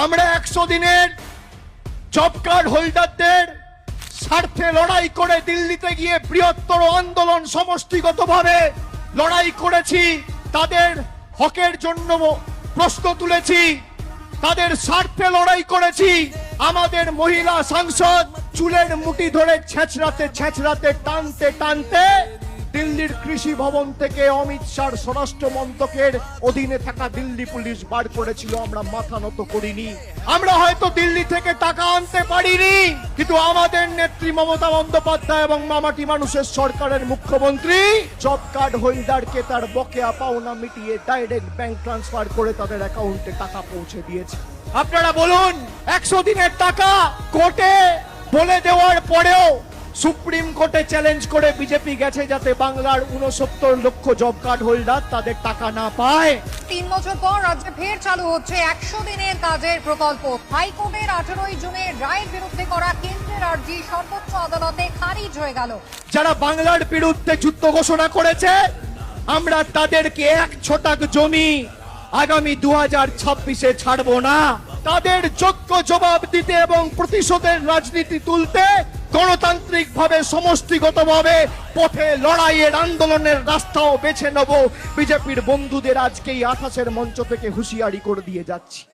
আমরা 100 দিনের job card হোল্ডারদের স্বার্থে লড়াই করে দিল্লিতে গিয়ে বৃহত্তর আন্দোলন সমষ্টিগতভাবে লড়াই করেছি, তাদের হকের জন্য প্রশ্ন তুলেছি, তাদের স্বার্থে লড়াই করেছি। আমাদের মহিলা সাংসদ চুলের মুঠি ধরে ছেঁচড়াতে টানতে টানতে দিল্লির কৃষি ভবন থেকে অমিত শাহ স্বরাষ্ট্র মন্ত্রকের অধীনে থাকা দিল্লি পুলিশ বার করেছিল। আমরা মাথা নত করিনি। আমরা হয়তো দিল্লি থেকে টাকা আনতে পারিনি, কিন্তু আমাদের নেত্রী মমতা বন্দ্যোপাধ্যায় এবং মামাটি মানুষের সরকারের মুখ্যমন্ত্রী জব কার্ড হোল্ডারকে তার বকেয়া পাওনা মিটিয়ে ডাইরেক্ট ব্যাংক ট্রান্সফার করে তাদের অ্যাকাউন্টে টাকা পৌঁছে দিয়েছে। আপনারা বলুন, 100 দিনের টাকা কোর্টে বলে দেওয়ার পরেও সুপ্রিম কোর্টে চ্যালেঞ্জ করে বিজেপি গেছে যাতে বাংলার 69 লক্ষ জব কার্ড হোল্ডার তাদের টাকা না পায়। 3 বছর পর রাজ্যে ফের চালু হচ্ছে 100 দিনের কাজের প্রকল্প। হাইকোর্টের 18 জুনের রায়ের বিরুদ্ধে করা কেন্দ্রের আর্জি সর্বোচ্চ আদালতে খারিজ হয়ে গেল। যারা বাংলার বিরুদ্ধে যুদ্ধ ঘোষণা করেছে, আমরা তাদেরকে 1 ছটাক জমি আগামী 2026-এ ছাড়বো না। তাদের যোগ্য জবাব দিতে এবং প্রতিশোধের রাজনীতি তুলতে গণতান্ত্রিক ভাবে সমষ্টিগতভাবে পথে লড়াইয়ের আন্দোলনের রাস্তাও বেছে নেব। বিজেপির বন্ধুদের আজকেই 28-এর মঞ্চ থেকে হুঁশিয়ারি করে দিয়ে যাচ্ছি।